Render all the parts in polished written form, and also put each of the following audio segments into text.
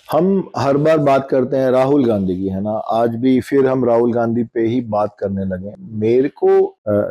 हम हर बार बात करते हैं राहुल गांधी की, है ना। आज भी फिर हम राहुल गांधी पे ही बात करने लगे। मेरे को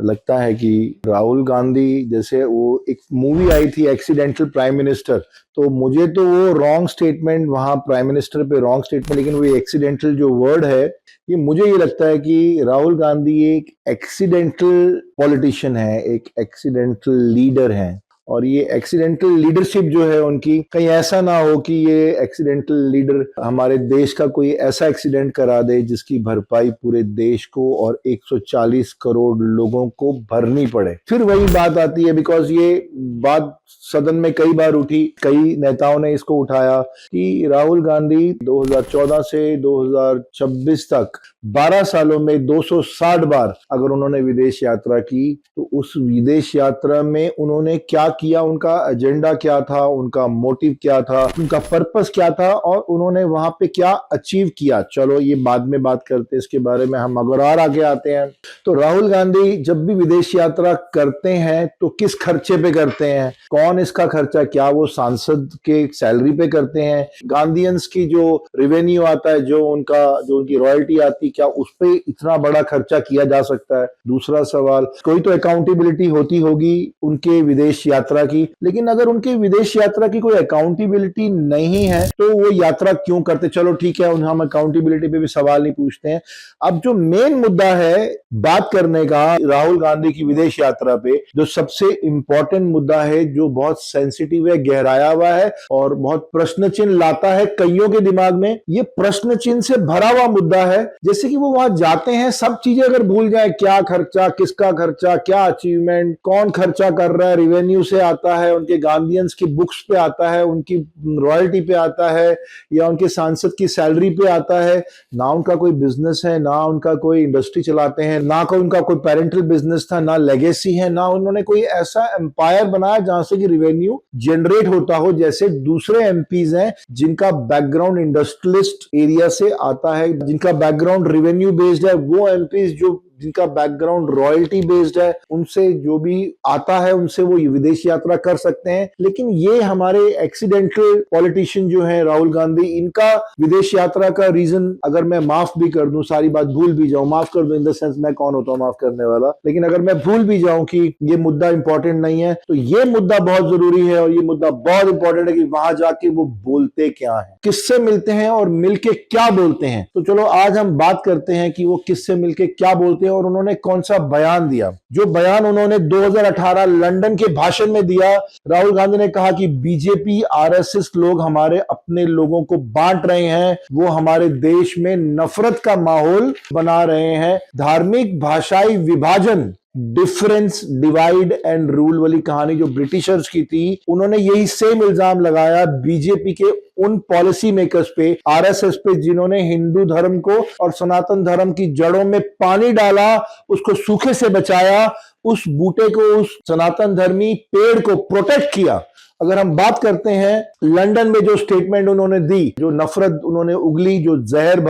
लगता है कि राहुल गांधी, जैसे वो एक मूवी आई थी एक्सीडेंटल प्राइम मिनिस्टर, तो मुझे तो वो रॉन्ग स्टेटमेंट, वहां प्राइम मिनिस्टर पे रॉन्ग स्टेटमेंट, लेकिन वो एक्सीडेंटल जो वर्ड है, ये मुझे ये लगता है कि राहुल गांधी एक एक्सीडेंटल पॉलिटिशियन है, एक एक्सीडेंटल लीडर है। और ये एक्सीडेंटल लीडरशिप जो है उनकी, कहीं ऐसा ना हो कि ये एक्सीडेंटल लीडर हमारे देश का कोई ऐसा एक्सीडेंट करा दे जिसकी भरपाई पूरे देश को और 140 करोड़ लोगों को भरनी पड़े। फिर वही बात आती है, बिकॉज ये बात सदन में कई बार उठी, कई नेताओं ने इसको उठाया कि राहुल गांधी 2014 से 2026 तक 12 सालों में 260 बार अगर उन्होंने विदेश यात्रा की, तो उस विदेश यात्रा में उन्होंने क्या किया, उनका एजेंडा क्या था, उनका मोटिव क्या था, उनका पर्पस क्या था, और उन्होंने वहां पे क्या अचीव किया। चलो ये बाद में बात करते हैं इसके बारे में। हम अगर और आगे आते हैं तो राहुल गांधी जब भी विदेश यात्रा करते हैं तो किस खर्चे पे करते हैं, कौन इसका खर्चा, क्या वो सांसद के सैलरी पे करते हैं, गांधीयंस की जो रेवेन्यू आता है, जो उनकी रॉयल्टी आती, क्या उस पे इतना बड़ा खर्चा किया जा सकता है। दूसरा सवाल, कोई तो अकाउंटेबिलिटी होती होगी उनके विदेश यात्रा की, लेकिन अगर उनके विदेश यात्रा की कोई अकाउंटेबिलिटी नहीं है तो वो यात्रा क्यों करते। चलो ठीक है, हम अकाउंटेबिलिटी पे भी सवाल नहीं पूछते हैं। अब जो मेन मुद्दा है बात करने का राहुल गांधी की विदेश यात्रा पे, जो सबसे इंपॉर्टेंट मुद्दा है, जो बहुत सेंसिटिव है, गहराया हुआ है और बहुत प्रश्न चिन्ह लाता है कईयों के दिमाग में, ये प्रश्न चिन्ह से भरा हुआ मुद्दा है। जैसे कि वो वहां जाते हैं, सब चीजें अगर भूल जाए, क्या खर्चा, किसका खर्चा, क्या अचीवमेंट, कौन खर्चा कर रहा है, रिवेन्यू से आता है, उनके गांधीयंस की बुक्स पे आता है, उनकी रॉयल्टी पे आता है, या उनके सांसद की सैलरी पे आता है। ना उनका कोई बिजनेस है, ना उनका कोई इंडस्ट्री चलाते हैं, ना कोई उनका कोई पेरेंटल बिजनेस था, ना लेगेसी है, ना उन्होंने कोई ऐसा एम्पायर बनाया जहां से कि रिवेन्यू जनरेट होता हो, जैसे दूसरे एमपीज हैं जिनका बैकग्राउंड इंडस्ट्रियलिस्ट एरिया से आता है, जिनका बैकग्राउंड रेवेन्यू बेस्ड है। वो एमपीज जो जिनका बैकग्राउंड रॉयल्टी बेस्ड है, उनसे जो भी आता है उनसे वो विदेश यात्रा कर सकते हैं। लेकिन ये हमारे एक्सीडेंटल पॉलिटिशियन जो है राहुल गांधी, इनका विदेश यात्रा का रीजन, अगर मैं माफ भी कर दूं, सारी बात भूल भी जाऊं, माफ कर दूं इन द सेंस मैं कौन होता हूं माफ करने वाला, लेकिन अगर मैं भूल भी जाऊं कि ये मुद्दा इंपॉर्टेंट नहीं है, तो ये मुद्दा बहुत जरूरी है और ये मुद्दा बहुत इंपॉर्टेंट है कि वहां जाके वो बोलते क्या है, किससे मिलते हैं और मिलके क्या बोलते हैं। तो चलो आज हम बात करते हैं कि वो किससे मिलके क्या बोलते हैं और उन्होंने कौन सा बयान दिया। जो बयान उन्होंने 2018 लंदन के भाषण में दिया, राहुल गांधी ने कहा कि बीजेपी आरएसएस लोग हमारे अपने लोगों को बांट रहे हैं, वो हमारे देश में नफरत का माहौल बना रहे हैं, धार्मिक भाषाई विभाजन, डिफरेंस डिवाइड एंड रूल वाली कहानी जो ब्रिटिशर्स की थी, उन्होंने यही सेम इल्जाम लगाया बीजेपी के उन पॉलिसी मेकर्स पे, आरएसएस पे, जिन्होंने हिंदू धर्म को और सनातन धर्म की जड़ों में पानी डाला, उसको सूखे से बचाया, उस बूटे को, उस सनातन धर्मी पेड़ को प्रोटेक्ट किया। अगर हम बात करते हैं लंदन में जो स्टेटमेंट उन्होंने दी, जो नफरत उन्होंने उगली, जो जहर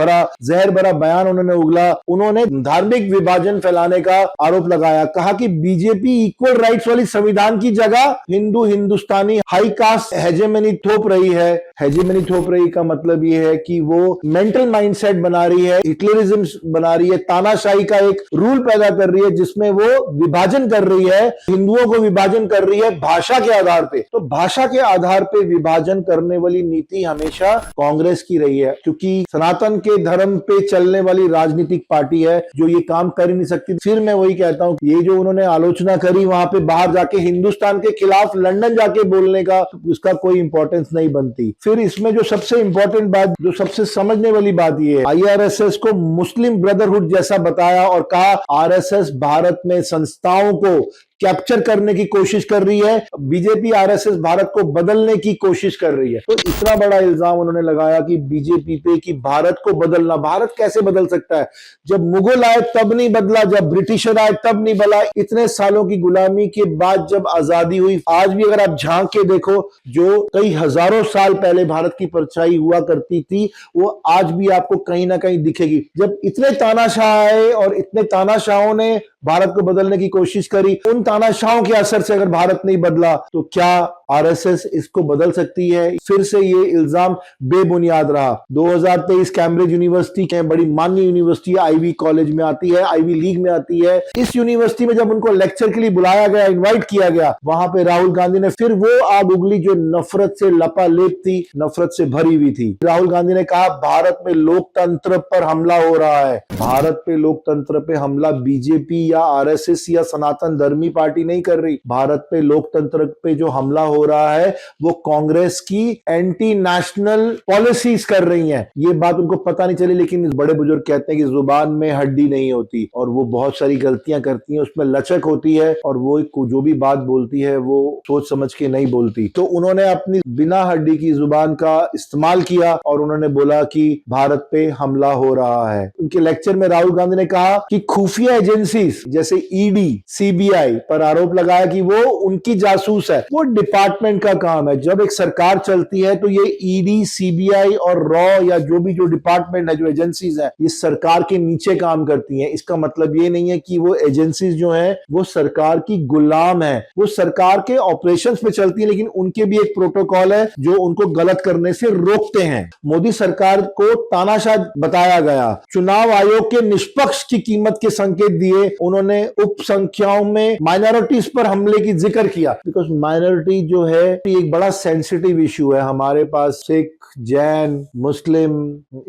भरा बयान उन्होंने उगला, उन्होंने धार्मिक विभाजन फैलाने का आरोप लगाया। कहा कि बीजेपी इक्वल राइट्स वाली संविधान की जगह हिंदू हिंदुस्तानी हाई कास्ट हेजेमनी थोप रही है। हेजेमनी थोप रही का मतलब यह है कि वो मेंटल माइंडसेट बना रही है, हिटलरिज्म बना रही है, तानाशाही का एक रूल पैदा कर रही है जिसमें वो विभाजन कर रही है, हिंदुओं को विभाजन कर रही है भाषा के आधार पे। तो भाषा के आधार पे विभाजन करने वाली नीति हमेशा कांग्रेस की रही है, क्योंकि सनातन के धर्म पे चलने वाली राजनीतिक पार्टी है जो ये काम कर ही नहीं सकती। फिर मैं वही कहता हूं, ये जो उन्होंने आलोचना करी वहां पे बाहर जाके हिंदुस्तान के खिलाफ लंदन जाके बोलने का, उसका कोई इंपॉर्टेंस नहीं बनती। फिर इसमें जो सबसे इंपॉर्टेंट बात, जो सबसे समझने वाली बात ये है, आईआरएसएस को मुस्लिम ब्रदरहुड जैसा बताया और कहा आरएसएस भारत में संस्थाओं को कैप्चर करने की कोशिश कर रही है, बीजेपी आरएसएस भारत को बदलने की कोशिश कर रही है। तो इतना बड़ा इल्जाम उन्होंने लगाया कि बीजेपी पे कि भारत को बदलना, भारत कैसे बदल सकता है, जब मुगल आए तब नहीं बदला, जब ब्रिटिशर आए तब नहीं बदला, इतने सालों की गुलामी के बाद जब आजादी हुई, आज भी अगर आप झांक के देखो, जो कई हजारों साल पहले भारत की परछाई हुआ करती थी, वो आज भी आपको कहीं ना कहीं दिखेगी। जब इतने तानाशाह आए और इतने तानाशाहों ने भारत को बदलने की कोशिश करी, उन तानाशाहों के असर से अगर भारत नहीं बदला तो क्या आरएसएस इसको बदल सकती है। फिर से ये इल्जाम बेबुनियाद रहा। 2023 कैम्ब्रिज यूनिवर्सिटी के बड़ी मान्य यूनिवर्सिटी आईवी कॉलेज में आती है, आईवी लीग में आती है। इस यूनिवर्सिटी में जब उनको लेक्चर के लिए बुलाया गया, इनवाइट किया गया, वहां पे राहुल गांधी ने फिर वो आग उगली जो नफरत से लपालेप थी, नफरत से भरी हुई थी। राहुल गांधी ने कहा भारत में लोकतंत्र पर हमला हो रहा है। भारत पे लोकतंत्र पे हमला बीजेपी या आरएसएस या सनातन धर्मी पार्टी नहीं कर रही। भारत पे लोकतंत्र पे जो हमला हो रहा है वो कांग्रेस की एंटी नेशनल पॉलिसीज कर रही हैं। ये बात उनको पता नहीं चली, लेकिन इस बड़े बुजुर्ग कहते हैं कि जुबान में हड्डी नहीं होती और वो बहुत सारी गलतियां करती हैं, उसमें लचक होती है और वो जो भी बात बोलती है वो सोच समझ के नहीं बोलती। तो उन्होंने अपनी बिना हड्डी की जुबान का इस्तेमाल किया और उन्होंने बोला कि भारत पे हमला हो रहा है। उनके लेक्चर में राहुल गांधी ने कहा कि खुफिया एजेंसीज जैसे ईडी, सीबीआई पर आरोप लगाया कि वो उनकी जासूस है। वो डिपार्टमेंट का काम है। जब एक सरकार चलती है तो ये ईडी, सीबीआई और रॉ या जो डिपार्टमेंट है, जो एजेंसीज है, ये सरकार के नीचे काम करती हैं। इसका मतलब ये नहीं है कि वो एजेंसीज जो है वो सरकार की गुलाम है। वो सरकार के ऑपरेशंस पे चलती है, लेकिन उनके भी एक प्रोटोकॉल है जो उनको गलत करने से रोकते हैं। मोदी सरकार को तानाशाह बताया गया। चुनाव आयोग के निष्पक्ष की कीमत के संकेत दिए। उन्होंने उप संख्याओं में माइनॉरिटीज पर हमले की जिक्र किया, बिकॉज माइनॉरिटी जो है एक बड़ा सेंसिटिव इश्यू है। हमारे पास सिख, जैन, मुस्लिम,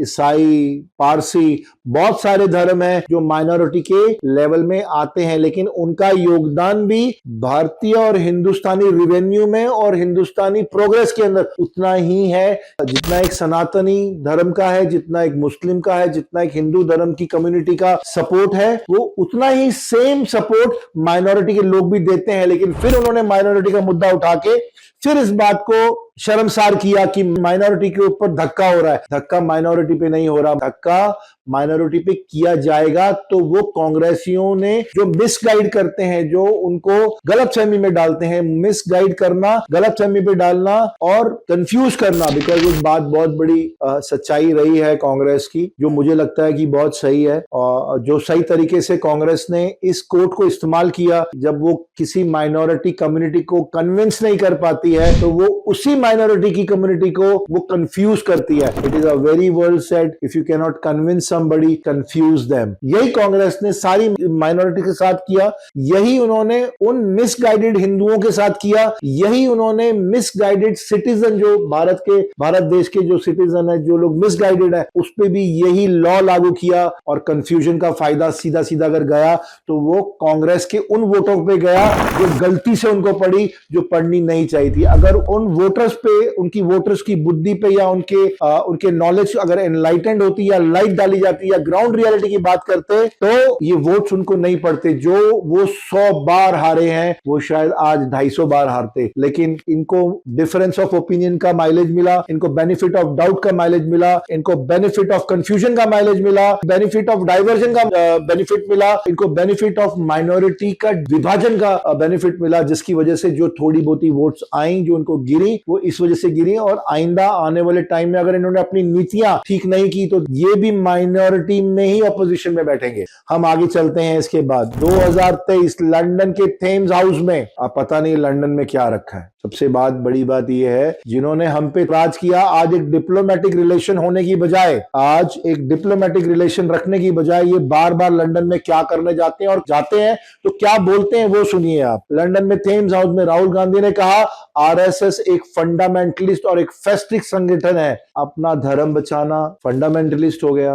ईसाई, पारसी, बहुत सारे धर्म हैं जो माइनॉरिटी के लेवल में आते हैं, लेकिन उनका योगदान भी भारतीय और हिंदुस्तानी रिवेन्यू में और हिंदुस्तानी प्रोग्रेस के अंदर उतना ही है जितना एक सनातनी धर्म का है, जितना एक मुस्लिम का है, जितना एक हिंदू धर्म की कम्युनिटी का सपोर्ट है। वो उतना ही सेम सपोर्ट माइनॉरिटी के लोग भी देते हैं। लेकिन फिर उन्होंने माइनॉरिटी का मुद्दा उठा के फिर इस बात को शर्मसार किया कि माइनॉरिटी के ऊपर धक्का हो रहा है। धक्का माइनॉरिटी पे नहीं हो रहा, धक्का माइनॉरिटी पे किया जाएगा। तो वो कांग्रेसियों ने जो मिसगाइड करते हैं, जो उनको गलतफहमी में डालते हैं, मिसगाइड करना, गलतफहमी पे डालना और कंफ्यूज करना, बिकॉज उस बात बहुत बड़ी सच्चाई रही है कांग्रेस की, जो मुझे लगता है कि बहुत सही है। और जो सही तरीके से कांग्रेस ने इस कोर्ट को इस्तेमाल किया, जब वो किसी माइनॉरिटी कम्युनिटी को कन्विंस नहीं कर पाती है तो वो उसी माइनॉरिटी की कम्युनिटी को वो कंफ्यूज करती है। It is a very word said, if you can not convince somebody confuse them। यही कांग्रेस ने सारी माइनॉरिटी के साथ किया, यही उन्होंने उन मिसगाइडेड हिंदुओं के साथ किया, यही उन्होंने मिसगाइडेड सिटीजन, जो भारत देश के जो सिटीजन है, जो लोग मिसगाइडेड है, उस पे भी यही लॉ लागू किया। और कंफ्यूजन का फायदा सीधा सीधा अगर गया तो वो कांग्रेस के उन वोटों पे गया जो गलती से उनको पड़ी, जो पढ़नी नहीं चाहिए थी। अगर उन वोटर्स पे, उनकी वोटर्स की बुद्धि पे या उनके नॉलेज अगर एनलाइटेंड होती या लाइट डाली जाती या ग्राउंड रियलिटी की बात करते तो ये वोट्स उनको नहीं पड़ते। जो वो 100 बार हारे हैं वो शायद आज 250 बार हारते। लेकिन इनको डिफरेंस ऑफ ओपिनियन का माइलेज मिला, इनको बेनिफिट ऑफ डाउट का माइलेज मिला, इनको बेनिफिट ऑफ कंफ्यूजन का माइलेज मिला, बेनिफिट ऑफ डाइवर्जन का बेनिफिट मिला, इनको बेनिफिट ऑफ माइनॉरिटी का विभाजन का बेनिफिट मिला, जिसकी वजह से जो थोड़ी बहुत वोट्स आई, जो उनको गिरी, वो इस वजह से गिरी। और आइंदा आने वाले टाइम में अगर इन्होंने अपनी नीतियां ठीक नहीं की तो ये भी माइनॉरिटी में ही अपोजिशन में बैठेंगे। हम आगे चलते हैं। इसके बाद 2023 लंदन के थेम्स हाउस में, अब पता नहीं लंदन में क्या रखा है। सबसे बड़ी बात यह है, जिन्होंने हम पे राज किया, आज एक डिप्लोमेटिक रिलेशन होने की बजाय, आज एक डिप्लोमेटिक रिलेशन रखने की बजाय ये बार बार लंदन में क्या करने जाते हैं, और जाते हैं तो क्या बोलते हैं वो सुनिए आप। लंदन में थेम्स हाउस में राहुल गांधी ने कहा आरएसएस एक फंडामेंटलिस्ट और एक फैसिस्ट संगठन है। अपना धर्म बचाना फंडामेंटलिस्ट हो गया।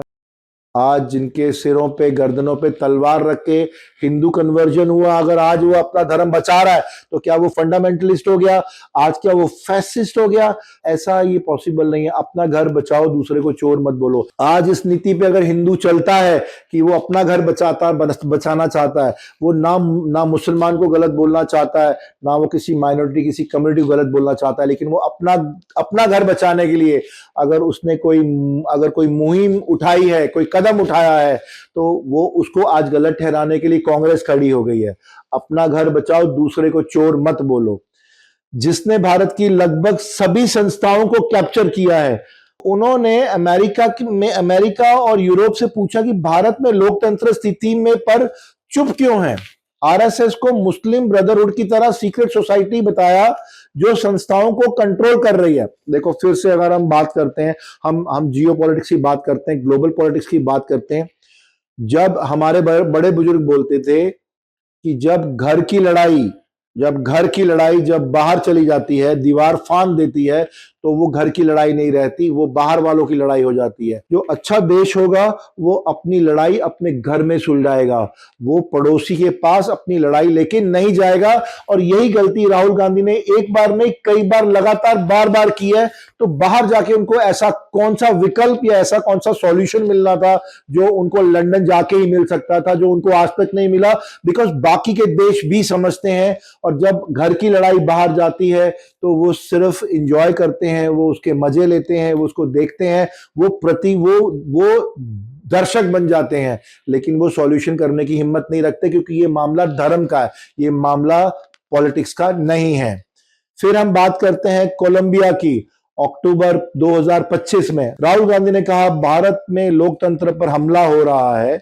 आज जिनके सिरों पे, गर्दनों पे तलवार रख के हिंदू कन्वर्जन हुआ, अगर आज वो अपना धर्म बचा रहा है तो क्या वो फंडामेंटलिस्ट हो गया? आज क्या वो फैसिस्ट हो गया? ऐसा ये पॉसिबल नहीं है। अपना घर बचाओ, दूसरे को चोर मत बोलो। आज इस नीति पे अगर हिंदू चलता है कि वो अपना घर बचाना चाहता है, वो ना मुसलमान को गलत बोलना चाहता है, ना वो किसी माइनॉरिटी, किसी कम्युनिटी को गलत बोलना चाहता है, लेकिन वो अपना घर बचाने के लिए अगर उसने कोई मुहिम उठाई है, कोई कदम उठाया है, तो वो उसको आज गलत ठहराने के लिए कांग्रेस खड़ी हो गई है। अपना घर बचाओ, दूसरे को चोर मत बोलो। जिसने भारत की लगभग सभी संस्थाओं को कैप्चर किया है, उन्होंने अमेरिका और यूरोप से पूछा कि भारत में लोकतंत्र स्थिति में पर चुप क्यों है। आरएसएस को मुस्लिम ब्रदरहुड की तरह सीक्रेट सोसाइटी बताया, जो संस्थाओं को कंट्रोल कर रही है। देखो फिर से अगर हम बात करते हैं, हम जियो पॉलिटिक्स की बात करते हैं, ग्लोबल पॉलिटिक्स की बात करते हैं। जब हमारे बड़े बुजुर्ग बोलते थे कि जब घर की लड़ाई जब बाहर चली जाती है, दीवार फांद देती है, तो वो घर की लड़ाई नहीं रहती, वो बाहर वालों की लड़ाई हो जाती है। जो अच्छा देश होगा वो अपनी लड़ाई अपने घर में सुलझाएगा, वो पड़ोसी के पास अपनी लड़ाई लेके नहीं जाएगा। और यही गलती राहुल गांधी ने एक बार नहीं कई बार लगातार बार बार की है। तो बाहर जाके उनको ऐसा कौन सा विकल्प या ऐसा कौन सा सॉल्यूशन मिलना था जो उनको लंदन जाके ही मिल सकता था, जो उनको आज तक नहीं मिला। बिकॉज बाकी के देश भी समझते हैं, और जब घर की लड़ाई बाहर जाती है तो वो सिर्फ इंजॉय करते हैं, वो उसके मजे लेते हैं, वो उसको देखते हैं, वो दर्शक बन जाते हैं, लेकिन वो सॉल्यूशन करने की हिम्मत नहीं रखते, क्योंकि ये मामला धर्म का है, ये मामला पॉलिटिक्स का नहीं है। फिर हम बात करते हैं कोलंबिया की। अक्टूबर 2025 में राहुल गांधी ने कहा भारत में लोकतंत्र पर हमला हो रहा है,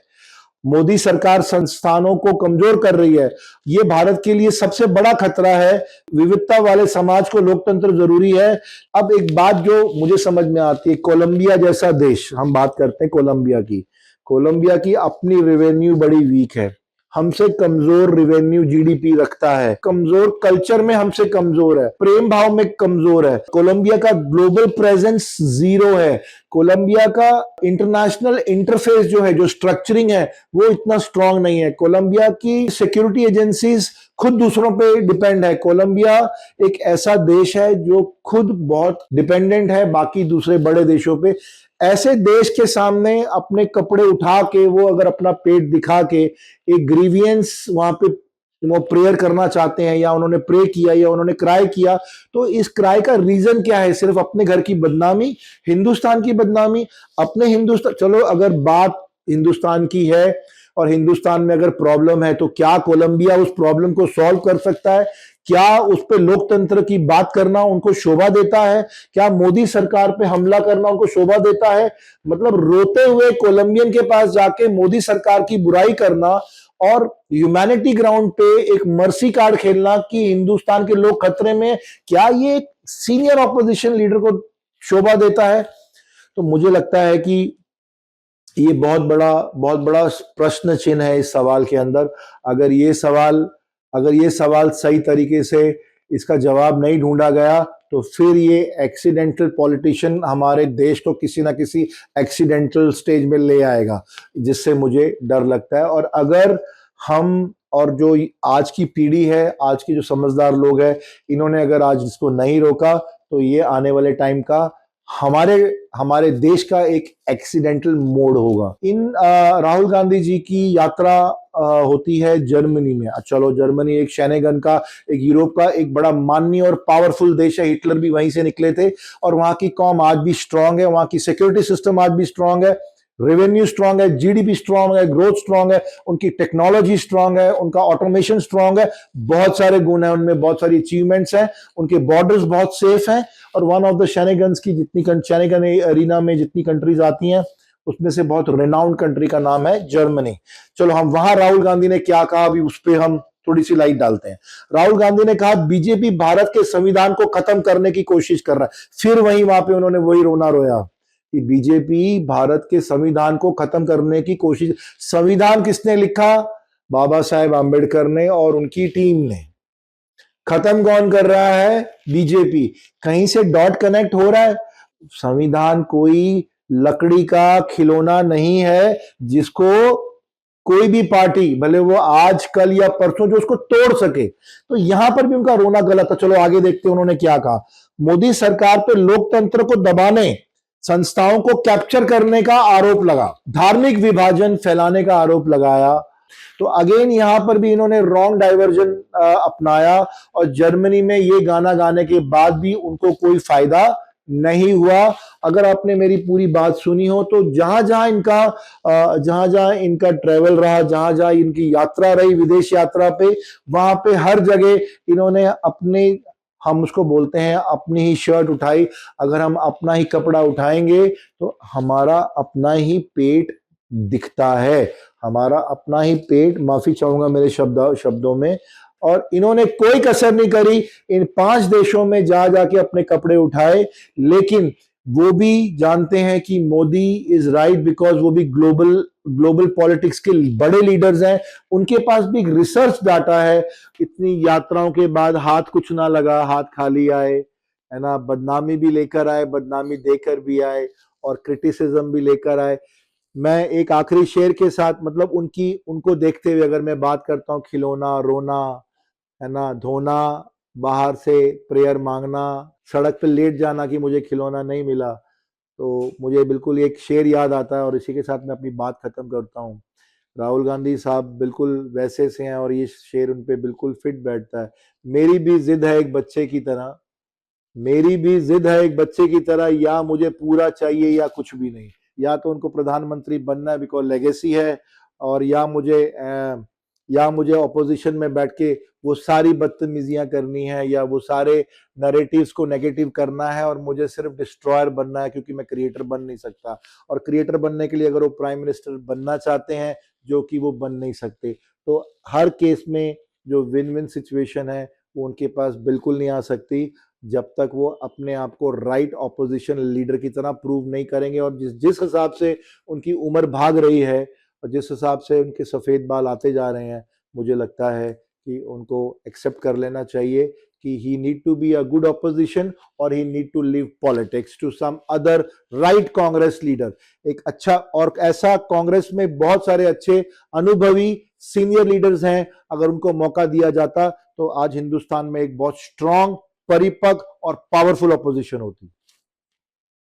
मोदी सरकार संस्थानों को कमजोर कर रही है, ये भारत के लिए सबसे बड़ा खतरा है, विविधता वाले समाज को लोकतंत्र जरूरी है। अब एक बात जो मुझे समझ में आती है, कोलंबिया जैसा देश, हम बात करते हैं कोलंबिया की अपनी रेवेन्यू बड़ी वीक है, हमसे कमजोर रेवेन्यू जीडीपी रखता है, कमजोर कल्चर में हमसे कमजोर है, प्रेम भाव में कमजोर है, कोलंबिया का ग्लोबल प्रेजेंस जीरो है, कोलंबिया का इंटरनेशनल इंटरफेस जो है, जो स्ट्रक्चरिंग है, वो इतना स्ट्रांग नहीं है, कोलंबिया की सिक्योरिटी एजेंसीज खुद दूसरों पे डिपेंड है, कोलंबिया एक ऐसा देश है जो खुद बहुत डिपेंडेंट है बाकी दूसरे बड़े देशों पे। ऐसे देश के सामने अपने कपड़े उठा के, वो अगर अपना पेट दिखा के एक ग्रीवियंस वहां पे वो प्रेयर करना चाहते हैं, या उन्होंने प्रे किया या उन्होंने क्राई किया, तो इस क्राई का रीजन क्या है? सिर्फ अपने घर की बदनामी, हिंदुस्तान की बदनामी, अपने हिंदुस्तान। चलो अगर बात हिंदुस्तान की है और हिंदुस्तान में अगर प्रॉब्लम है, तो क्या कोलंबिया उस प्रॉब्लम को सॉल्व कर सकता है? क्या उस पे लोकतंत्र की बात करना उनको शोभा देता है? क्या मोदी सरकार पे हमला करना उनको शोभा देता है? मतलब रोते हुए कोलंबियन के पास जाके मोदी सरकार की बुराई करना और ह्यूमैनिटी ग्राउंड पे एक मर्सी कार्ड खेलना कि हिंदुस्तान के लोग खतरे में, क्या ये सीनियर ऑपोजिशन लीडर को शोभा देता है? तो मुझे लगता है कि ये बहुत बड़ा प्रश्न चिन्ह है इस सवाल के अंदर। अगर ये सवाल सही तरीके से इसका जवाब नहीं ढूंढा गया, तो फिर ये एक्सीडेंटल पॉलिटिशियन हमारे देश को किसी ना किसी एक्सीडेंटल स्टेज में ले आएगा, जिससे मुझे डर लगता है। और अगर हम और जो आज की पीढ़ी है, आज की जो समझदार लोग हैं, इन्होंने अगर आज इसको नहीं रोका, तो ये आने वाले टाइम का हमारे हमारे देश का एक एक्सीडेंटल मोड होगा। राहुल गांधी जी की यात्रा होती है जर्मनी में। चलो, जर्मनी एक शैनेगन का, एक यूरोप का एक बड़ा माननीय और पावरफुल देश है, हिटलर भी वहीं से निकले थे, और वहां की कौम आज भी स्ट्रांग है, वहां की सिक्योरिटी सिस्टम आज भी स्ट्रांग है, रेवेन्यू स्ट्रांग है, जीडीपी स्ट्रांग है, ग्रोथ स्ट्रांग है, उनकी टेक्नोलॉजी स्ट्रांग है, उनका ऑटोमेशन स्ट्रांग है, बहुत सारे गुण हैं उनमें, बहुत सारी अचीवमेंट्स हैं, उनके बॉर्डर्स बहुत सेफ हैं। और वन ऑफ द शैनेगन्स की शैनेगन एरिना में जितनी कंट्रीज आती हैं, उसमें से बहुत रेनाउंड कंट्री का नाम है जर्मनी। चलो, हम वहां राहुल गांधी ने क्या कहा, अभी उस पर हम थोड़ी सी लाइट डालते हैं। राहुल गांधी ने कहा बीजेपी भारत के संविधान को खत्म करने की कोशिश कर रहा है। फिर वहीं वहां पे उन्होंने वही रोना रोया कि बीजेपी भारत के संविधान को खत्म करने की कोशिश। संविधान किसने लिखा? बाबा साहेब आंबेडकर ने और उनकी टीम ने। खत्म कौन कर रहा है? बीजेपी। कहीं से डॉट कनेक्ट हो रहा है? संविधान कोई लकड़ी का खिलौना नहीं है जिसको कोई भी पार्टी, भले वो आज कल या परसों, जो उसको तोड़ सके। तो यहां पर भी उनका रोना गलत है। चलो आगे देखते हैं उन्होंने क्या कहा। मोदी सरकार पे लोकतंत्र को दबाने, संस्थाओं को कैप्चर करने का आरोप लगा, धार्मिक विभाजन फैलाने का आरोप लगाया। तो अगेन यहां पर भी इन्होंने रॉन्ग डाइवर्जन अपनाया, और जर्मनी में ये गाना गाने के बाद भी उनको कोई फायदा नहीं हुआ। अगर आपने मेरी पूरी बात सुनी हो, तो जहां जहां इनका ट्रेवल रहा, जहां जहां इनकी यात्रा रही विदेश यात्रा पे, वहां पे हर जगह इन्होंने अपने, हम उसको बोलते हैं, अपनी ही शर्ट उठाई। अगर हम अपना ही कपड़ा उठाएंगे तो हमारा अपना ही पेट दिखता है, हमारा अपना ही पेट, माफी चाहूंगा मेरे शब्दों में, और इन्होंने कोई कसर नहीं करी, इन 5 देशों में जा जाके अपने कपड़े उठाए। लेकिन वो भी जानते हैं कि मोदी इज राइट, बिकॉज वो भी ग्लोबल ग्लोबल पॉलिटिक्स के बड़े लीडर्स हैं। उनके पास भी एक रिसर्च डाटा है। इतनी यात्राओं के बाद हाथ कुछ ना लगा, हाथ खाली आए, है ना। बदनामी भी लेकर आए, बदनामी देकर भी आए, और क्रिटिसिज्म भी लेकर आए। मैं एक आखिरी शेर के साथ, मतलब उनको देखते हुए अगर मैं बात करता हूँ, खिलौना, रोना, है ना, धोना, बाहर से प्रेयर मांगना, सड़क पे लेट जाना कि मुझे खिलौना नहीं मिला, तो मुझे बिल्कुल एक शेर याद आता है, और इसी के साथ मैं अपनी बात खत्म करता हूँ। राहुल गांधी साहब बिल्कुल वैसे से हैं, और ये शेर उन पे बिल्कुल फिट बैठता है। मेरी भी जिद है एक बच्चे की तरह, मेरी भी जिद है एक बच्चे की तरह, या मुझे पूरा चाहिए या कुछ भी नहीं। या तो उनको प्रधानमंत्री बनना है बिकॉज लेगेसी है, और या मुझे ऑपोजिशन में बैठ के वो सारी बदतमीजियां करनी है, या वो सारे नैरेटिव्स को नेगेटिव करना है, और मुझे सिर्फ डिस्ट्रॉयर बनना है, क्योंकि मैं क्रिएटर बन नहीं सकता। और क्रिएटर बनने के लिए अगर वो प्राइम मिनिस्टर बनना चाहते हैं, जो कि वो बन नहीं सकते, तो हर केस में जो विन विन सिचुएशन है वो उनके पास बिल्कुल नहीं आ सकती, जब तक वो अपने आप को राइट ऑपोजिशन लीडर की तरह प्रूव नहीं करेंगे। और जिस जिस हिसाब से उनकी उम्र भाग रही है, और जिस हिसाब से उनके सफेद बाल आते जा रहे हैं, मुझे लगता है कि उनको एक्सेप्ट कर लेना चाहिए कि he need to be a good opposition, और he need to leave politics to some other right Congress leader. एक अच्छा, और ऐसा कांग्रेस में बहुत सारे अच्छे अनुभवी सीनियर लीडर्स हैं, अगर उनको मौका दिया जाता तो आज हिंदुस्तान में एक बहुत स्ट्रांग, परिपक्व और पावरफुल ऑपोजिशन होती।